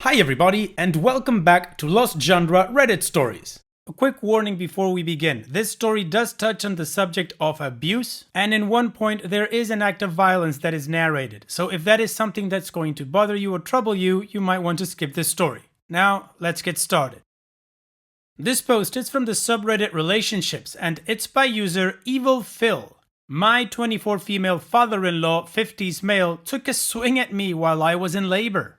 Hi everybody, and welcome back to Lost Genre Reddit Stories. A quick warning before we begin. This story does touch on the subject of abuse, and in one point there is an act of violence that is narrated. So if that is something that's going to bother you or trouble you, you might want to skip this story. Now, let's get started. This post is from the subreddit Relationships, and it's by user Evil Phil. My 24 female father-in-law, 50s male, took a swing at me while I was in labor.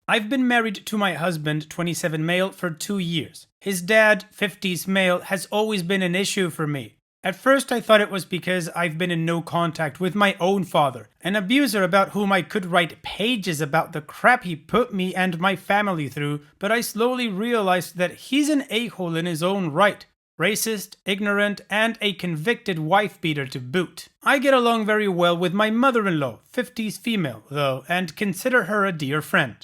I've been married to my husband, 27 male, for 2 years. His dad, 50s male, has always been an issue for me. At first I thought it was because I've been in no contact with my own father, an abuser about whom I could write pages about the crap he put me and my family through, but I slowly realized that he's an a-hole in his own right. Racist, ignorant, and a convicted wife-beater to boot. I get along very well with my mother-in-law, 50s female, though, and consider her a dear friend.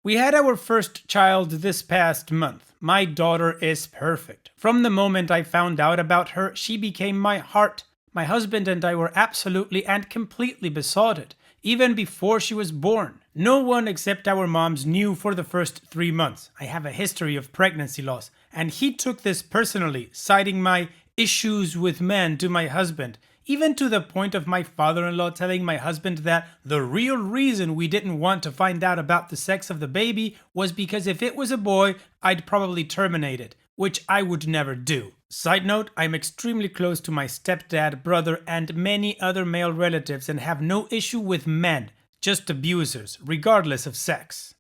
We had our first child this past month. My daughter is perfect. From the moment I found out about her, she became my heart. My husband and I were absolutely and completely besotted, even before she was born. No one except our moms knew for the first 3 months. I have a history of pregnancy loss, and he took this personally, citing my issues with men to my husband. Even to the point of my father-in-law telling my husband that the real reason we didn't want to find out about the sex of the baby was because if it was a boy, I'd probably terminate it, which I would never do. Side note, I'm extremely close to my stepdad, brother, and many other male relatives and have no issue with men, just abusers, regardless of sex.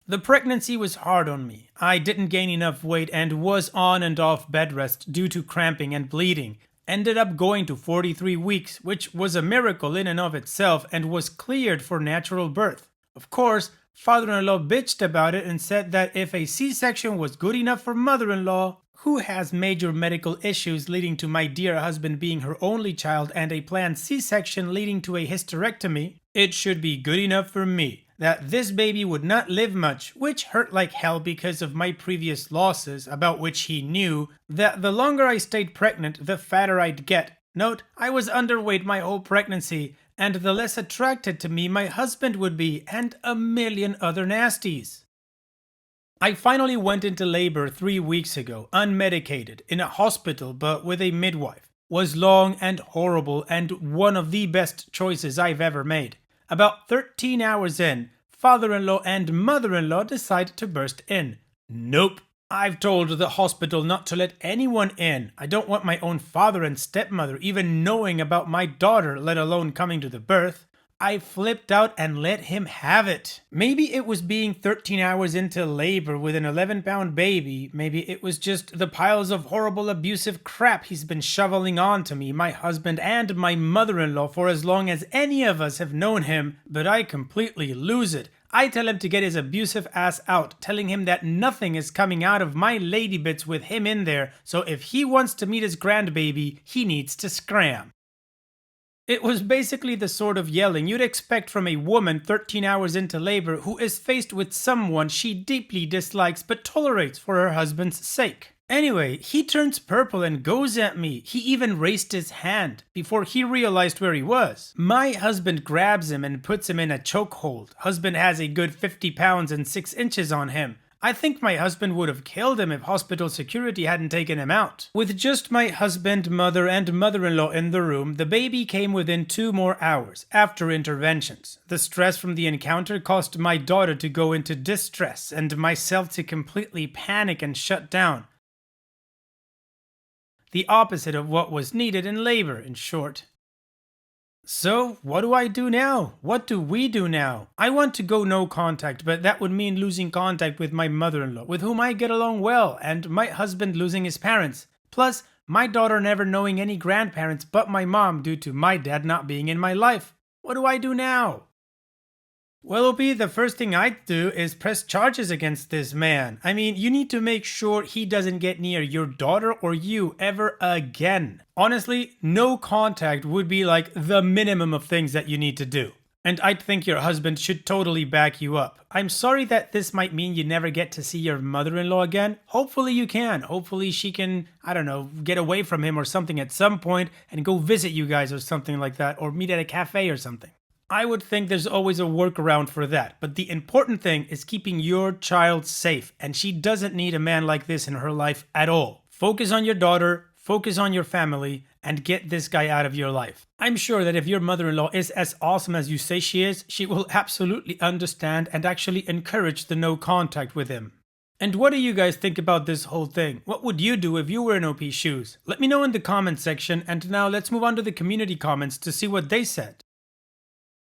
The pregnancy was hard on me. I didn't gain enough weight and was on and off bed rest due to cramping and bleeding. Ended up going to 43 weeks, which was a miracle in and of itself and was cleared for natural birth. Of course, father-in-law bitched about it and said that if a C-section was good enough for mother-in-law, who has major medical issues leading to my dear husband being her only child and a planned C-section leading to a hysterectomy, it should be good enough for me. That this baby would not live much, which hurt like hell because of my previous losses, about which he knew, that the longer I stayed pregnant, the fatter I'd get. Note, I was underweight my whole pregnancy, and the less attracted to me my husband would be, and a million other nasties. I finally went into labor 3 weeks ago, unmedicated, in a hospital but with a midwife. Was long and horrible and one of the best choices I've ever made. About 13 hours in, father-in-law and mother-in-law decide to burst in. Nope. I've told the hospital not to let anyone in. I don't want my own father and stepmother even knowing about my daughter, let alone coming to the birth. I flipped out and let him have it. Maybe it was being 13 hours into labor with an 11-pound baby. Maybe it was just the piles of horrible abusive crap he's been shoveling onto me, my husband, and my mother-in-law for as long as any of us have known him, but I completely lose it. I tell him to get his abusive ass out, telling him that nothing is coming out of my lady bits with him in there, so if he wants to meet his grandbaby, he needs to scram. It was basically the sort of yelling you'd expect from a woman 13 hours into labor who is faced with someone she deeply dislikes but tolerates for her husband's sake. Anyway, he turns purple and goes at me. He even raised his hand before he realized where he was. My husband grabs him and puts him in a chokehold. Husband has a good 50 pounds and 6 inches on him. I think my husband would have killed him if hospital security hadn't taken him out. With just my husband, mother, and mother-in-law in the room, the baby came within 2 more hours, after interventions. The stress from the encounter caused my daughter to go into distress, and myself to completely panic and shut down. The opposite of what was needed in labor, in short. So, what do I do now? What do we do now? I want to go no contact, but that would mean losing contact with my mother-in-law, with whom I get along well, and my husband losing his parents. Plus, my daughter never knowing any grandparents but my mom due to my dad not being in my life. What do I do now? Well, OP, the first thing I'd do is press charges against this man. I mean, you need to make sure he doesn't get near your daughter or you ever again. Honestly, no contact would be like the minimum of things that you need to do. And I'd think your husband should totally back you up. I'm sorry that this might mean you never get to see your mother-in-law again. Hopefully you can. Hopefully she can, I don't know, get away from him or something at some point and go visit you guys or something like that, or meet at a cafe or something. I would think there's always a workaround for that, but the important thing is keeping your child safe, and she doesn't need a man like this in her life at all. Focus on your daughter, focus on your family, and get this guy out of your life. I'm sure that if your mother-in-law is as awesome as you say she is, she will absolutely understand and actually encourage the no contact with him. And what do you guys think about this whole thing? What would you do if you were in OP's shoes? Let me know in the comment section, and now let's move on to the community comments to see what they said.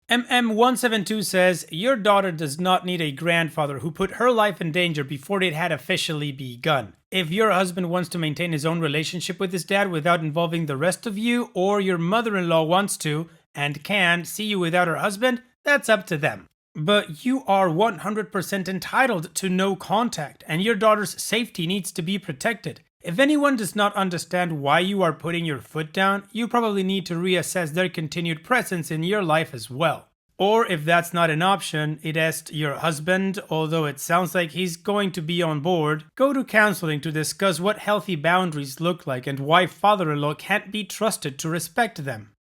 MM172 says, your daughter does not need a grandfather who put her life in danger before it had officially begun. If your husband wants to maintain his own relationship with his dad without involving the rest of you, or your mother-in-law wants to, and can, see you without her husband, that's up to them. But you are 100% entitled to no contact, and your daughter's safety needs to be protected. If anyone does not understand why you are putting your foot down, you probably need to reassess their continued presence in your life as well. Or if that's not an option, it asks your husband, although it sounds like he's going to be on board, go to counseling to discuss what healthy boundaries look like and why father-in-law can't be trusted to respect them.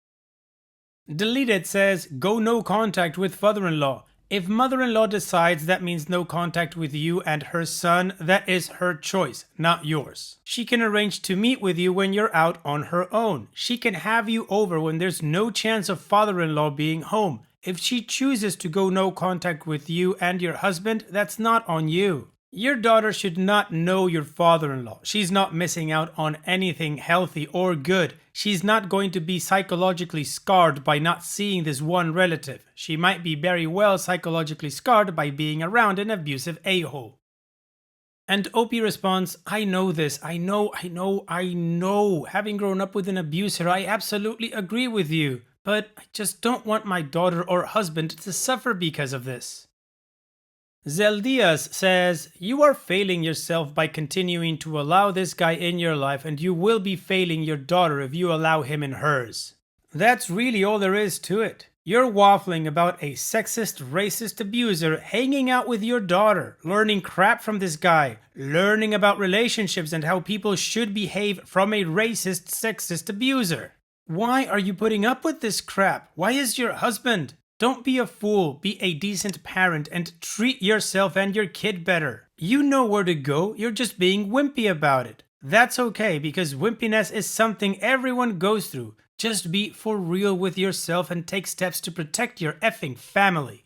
Deleted says, go no contact with father-in-law. If mother-in-law decides that means no contact with you and her son, that is her choice, not yours. She can arrange to meet with you when you're out on her own. She can have you over when there's no chance of father-in-law being home. If she chooses to go no contact with you and your husband, that's not on you. Your daughter should not know your father-in-law. She's not missing out on anything healthy or good. She's not going to be psychologically scarred by not seeing this one relative. She might be very well psychologically scarred by being around an abusive a-hole. And OP responds, I know this. I know. Having grown up with an abuser, I absolutely agree with you. But I just don't want my daughter or husband to suffer because of this. Zeldias says, you are failing yourself by continuing to allow this guy in your life, and you will be failing your daughter if you allow him in hers. That's really all there is to it. You're waffling about a sexist, racist abuser hanging out with your daughter, learning crap from this guy, learning about relationships and how people should behave from a racist, sexist abuser. Why are you putting up with this crap? Why is your husband? Don't be a fool, be a decent parent and treat yourself and your kid better. You know where to go, you're just being wimpy about it. That's okay, because wimpiness is something everyone goes through. Just be for real with yourself and take steps to protect your effing family.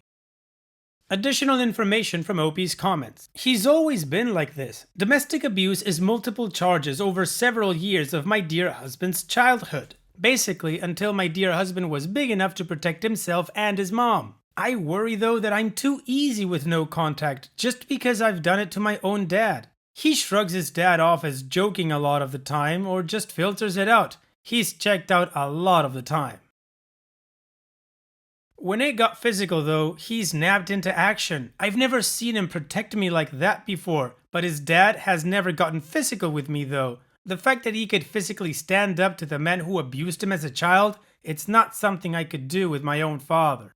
Additional information from OP's comments. He's always been like this. Domestic abuse is multiple charges over several years of my dear husband's childhood. Basically, until my dear husband was big enough to protect himself and his mom. I worry though that I'm too easy with no contact just because I've done it to my own dad. He shrugs his dad off as joking a lot of the time or just filters it out. He's checked out a lot of the time. When it got physical though, he snapped into action. I've never seen him protect me like that before, but his dad has never gotten physical with me though. The fact that he could physically stand up to the men who abused him as a child, it's not something I could do with my own father.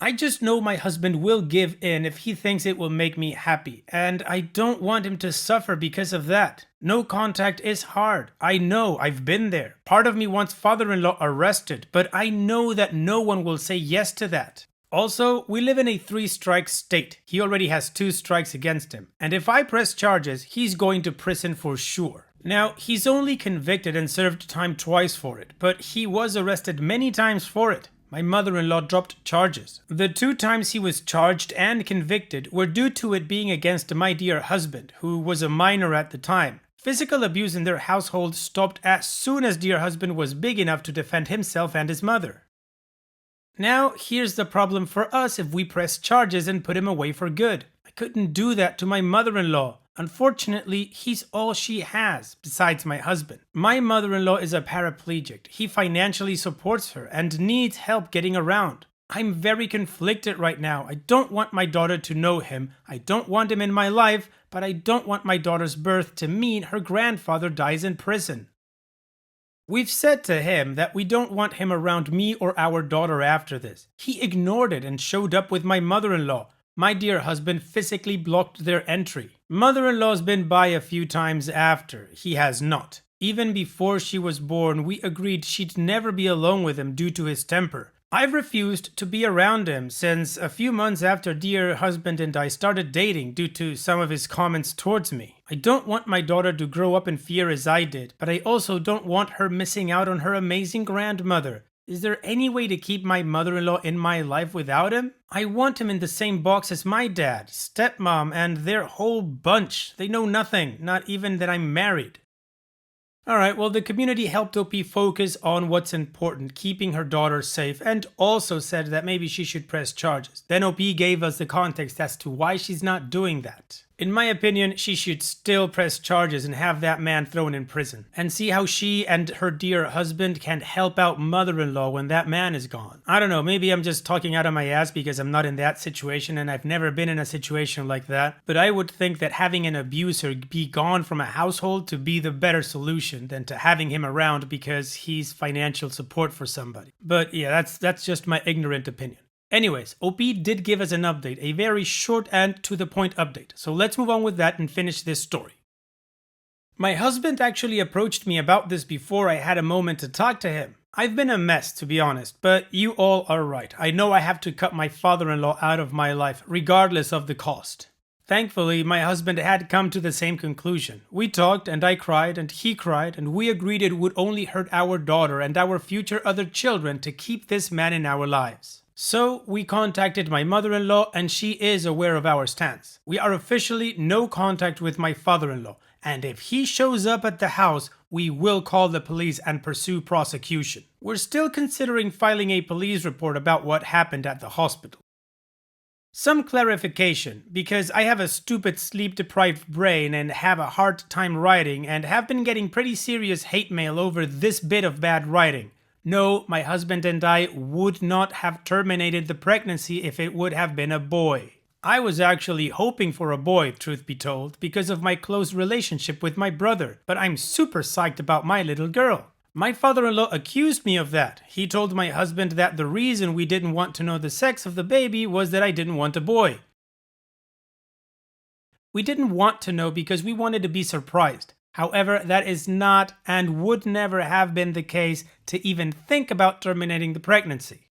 I just know my husband will give in if he thinks it will make me happy, and I don't want him to suffer because of that. No contact is hard. I know, I've been there. Part of me wants father-in-law arrested, but I know that no one will say yes to that. Also, we live in a 3-strike state. He already has 2 strikes against him. And if I press charges, he's going to prison for sure. Now, he's only convicted and served time twice for it, but he was arrested many times for it. My mother-in-law dropped charges. The 2 times he was charged and convicted were due to it being against my dear husband, who was a minor at the time. Physical abuse in their household stopped as soon as dear husband was big enough to defend himself and his mother. Now, here's the problem for us if we press charges and put him away for good. I couldn't do that to my mother-in-law. Unfortunately, he's all she has, besides my husband. My mother-in-law is a paraplegic. He financially supports her and needs help getting around. I'm very conflicted right now. I don't want my daughter to know him. I don't want him in my life, but I don't want my daughter's birth to mean her grandfather dies in prison. We've said to him that we don't want him around me or our daughter after this. He ignored it and showed up with my mother-in-law. My dear husband physically blocked their entry. Mother-in-law's been by a few times after. He has not. Even before she was born, we agreed she'd never be alone with him due to his temper. I've refused to be around him since a few months after dear husband and I started dating due to some of his comments towards me. I don't want my daughter to grow up in fear as I did, but I also don't want her missing out on her amazing grandmother. Is there any way to keep my mother-in-law in my life without him? I want him in the same box as my dad, stepmom, and their whole bunch. They know nothing, not even that I'm married. Alright, well, the community helped OP focus on what's important, keeping her daughter safe, and also said that maybe she should press charges. Then OP gave us the context as to why she's not doing that. In my opinion, she should still press charges and have that man thrown in prison, and see how she and her dear husband can help out mother-in-law when that man is gone. I don't know, maybe I'm just talking out of my ass because I'm not in that situation and I've never been in a situation like that, but I would think that having an abuser be gone from a household to be the better solution than to having him around because he's financial support for somebody. But yeah, that's just my ignorant opinion. Anyways, OP did give us an update, a very short and to the point update, so let's move on with that and finish this story. My husband actually approached me about this before I had a moment to talk to him. I've been a mess, to be honest, but you all are right. I know I have to cut my father-in-law out of my life, regardless of the cost. Thankfully, my husband had come to the same conclusion. We talked and I cried and he cried and we agreed it would only hurt our daughter and our future other children to keep this man in our lives. So we contacted my mother-in-law and she is aware of our stance. We are officially no contact with my father-in-law, and if he shows up at the house, we will call the police and pursue prosecution. We're still considering filing a police report about what happened at the hospital. Some clarification, because I have a stupid sleep-deprived brain and have a hard time writing and have been getting pretty serious hate mail over this bit of bad writing. No, my husband and I would not have terminated the pregnancy if it would have been a boy. I was actually hoping for a boy, truth be told, because of my close relationship with my brother, but I'm super psyched about my little girl. My father-in-law accused me of that. He told my husband that the reason we didn't want to know the sex of the baby was that I didn't want a boy. We didn't want to know because we wanted to be surprised. However, that is not and would never have been the case to even think about terminating the pregnancy.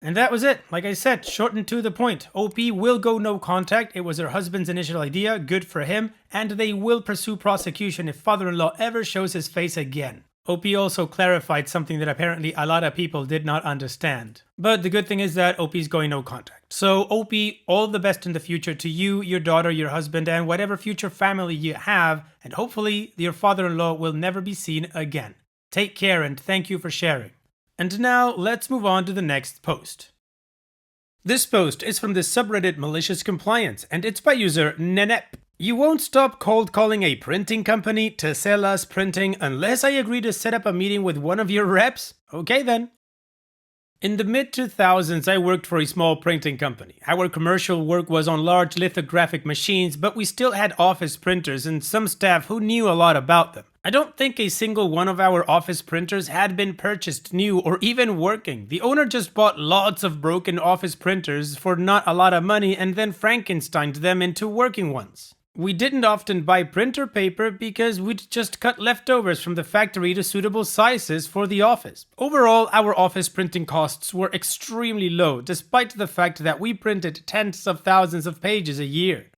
And that was it. Like I said, short and to the point. OP will go no contact. It was her husband's initial idea, good for him, and they will pursue prosecution if father-in-law ever shows his face again. OP also clarified something that apparently a lot of people did not understand. But the good thing is that OP is going no contact. So OP, all the best in the future to you, your daughter, your husband, and whatever future family you have, and hopefully your father-in-law will never be seen again. Take care and thank you for sharing. And now let's move on to the next post. This post is from the subreddit Malicious Compliance, and it's by user Nenep. You won't stop cold calling a printing company to sell us printing unless I agree to set up a meeting with one of your reps? Okay then. In the mid-2000s, I worked for a small printing company. Our commercial work was on large lithographic machines, but we still had office printers and some staff who knew a lot about them. I don't think a single one of our office printers had been purchased new or even working. The owner just bought lots of broken office printers for not a lot of money and then Frankensteined them into working ones. We didn't often buy printer paper because we'd just cut leftovers from the factory to suitable sizes for the office. Overall, our office printing costs were extremely low, despite the fact that we printed tens of thousands of pages a year.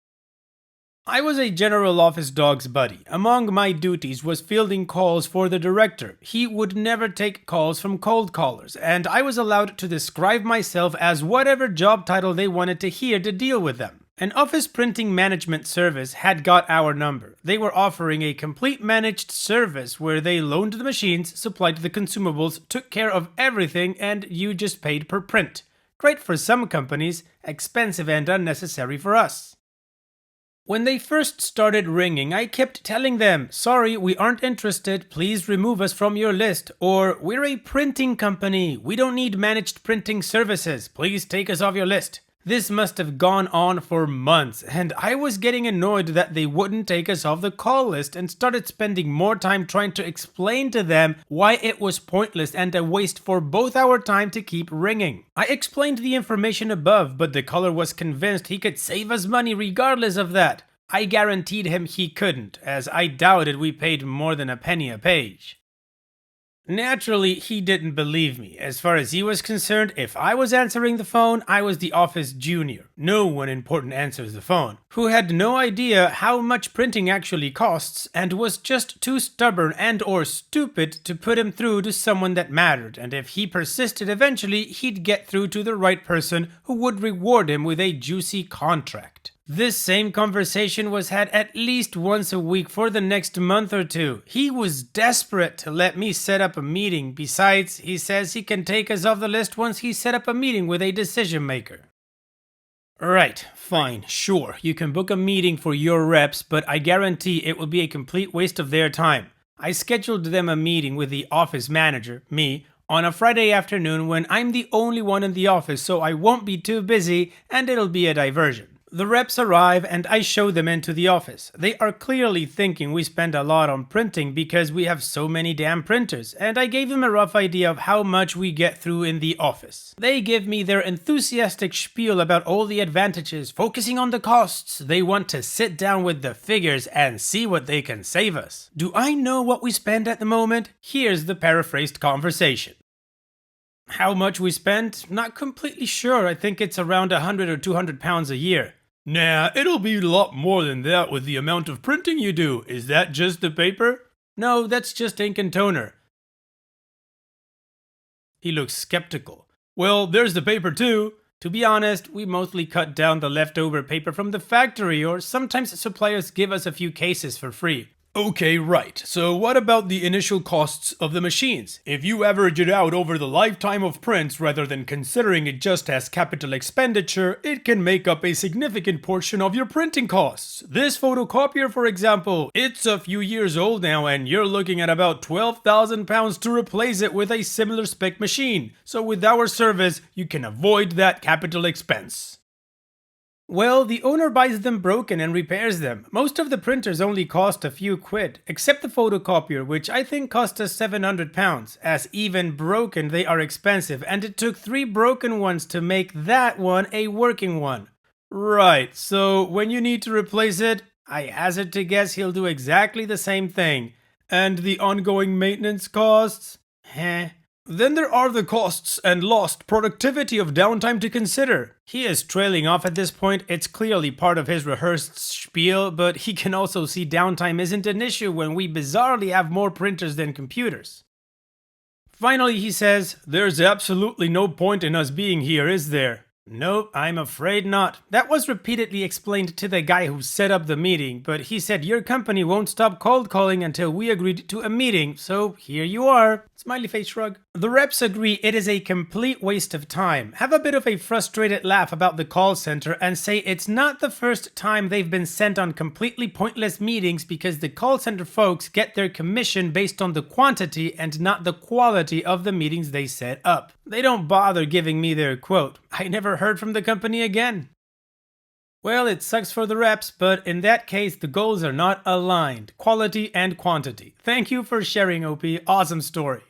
I was a general office dog's buddy. Among my duties was fielding calls for the director. He would never take calls from cold callers, and I was allowed to describe myself as whatever job title they wanted to hear to deal with them. An office printing management service had got our number. They were offering a complete managed service where they loaned the machines, supplied the consumables, took care of everything, and you just paid per print. Great for some companies, expensive and unnecessary for us. When they first started ringing, I kept telling them, sorry, we aren't interested, please remove us from your list, or we're a printing company, we don't need managed printing services, please take us off your list. This must have gone on for months, and I was getting annoyed that they wouldn't take us off the call list and started spending more time trying to explain to them why it was pointless and a waste for both our time to keep ringing. I explained the information above, but the caller was convinced he could save us money regardless of that. I guaranteed him he couldn't, as I doubted we paid more than a penny a page. Naturally, he didn't believe me. As far as he was concerned, if I was answering the phone, I was the office junior. No one important answers the phone. Who had no idea how much printing actually costs and was just too stubborn and or stupid to put him through to someone that mattered, and if he persisted eventually, he'd get through to the right person who would reward him with a juicy contract. This same conversation was had at least once a week for the next month or two. He was desperate to let me set up a meeting. Besides, he says he can take us off the list once he set up a meeting with a decision maker. Right, fine, sure, you can book a meeting for your reps, but I guarantee it will be a complete waste of their time. I scheduled them a meeting with the office manager, me, on a Friday afternoon when I'm the only one in the office, so I won't be too busy and it'll be a diversion. The reps arrive and I show them into the office. They are clearly thinking we spend a lot on printing because we have so many damn printers, and I gave them a rough idea of how much we get through in the office. They give me their enthusiastic spiel about all the advantages, focusing on the costs. They want to sit down with the figures and see what they can save us. Do I know what we spend at the moment? Here's the paraphrased conversation. How much we spend? Not completely sure. I think it's around 100 or 200 pounds a year. Nah, it'll be a lot more than that with the amount of printing you do. Is that just the paper? No, that's just ink and toner. He looks skeptical. Well, there's the paper too. To be honest, we mostly cut down the leftover paper from the factory, or sometimes suppliers give us a few cases for free. Okay, right. So what about the initial costs of the machines? If you average it out over the lifetime of prints rather than considering it just as capital expenditure, it can make up a significant portion of your printing costs. This photocopier, for example, it's a few years old now and you're looking at about £12,000 to replace it with a similar spec machine. So with our service, you can avoid that capital expense. Well, the owner buys them broken and repairs them. Most of the printers only cost a few quid, except the photocopier, which I think cost us £700. As even broken, they are expensive, and it took 3 broken ones to make that one a working one. Right, so when you need to replace it, I hazard to guess he'll do exactly the same thing. And the ongoing maintenance costs? Heh. Then there are the costs and lost productivity of downtime to consider. He is trailing off at this point. It's clearly part of his rehearsed spiel, but he can also see downtime isn't an issue when we bizarrely have more printers than computers. Finally, he says, "There's absolutely no point in us being here, is there?" Nope, I'm afraid not. That was repeatedly explained to the guy who set up the meeting, but he said your company won't stop cold calling until we agreed to a meeting, so here you are. Smiley face shrug. The reps agree it is a complete waste of time, have a bit of a frustrated laugh about the call center, and say it's not the first time they've been sent on completely pointless meetings because the call center folks get their commission based on the quantity and not the quality of the meetings they set up. They don't bother giving me their quote. I never heard from the company again. Well, it sucks for the reps, but in that case, the goals are not aligned. Quality and quantity. Thank you for sharing, OP. Awesome story.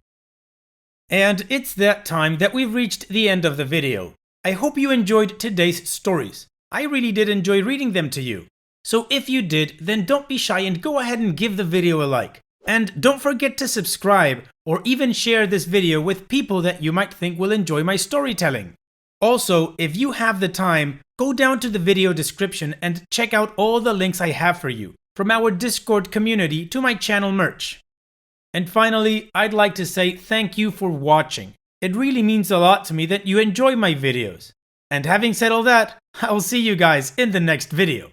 And it's that time that we've reached the end of the video. I hope you enjoyed today's stories. I really did enjoy reading them to you. So if you did, then don't be shy and go ahead and give the video a like. And don't forget to subscribe or even share this video with people that you might think will enjoy my storytelling. Also, if you have the time, go down to the video description and check out all the links I have for you, from our Discord community to my channel merch. And finally, I'd like to say thank you for watching. It really means a lot to me that you enjoy my videos. And having said all that, I'll see you guys in the next video.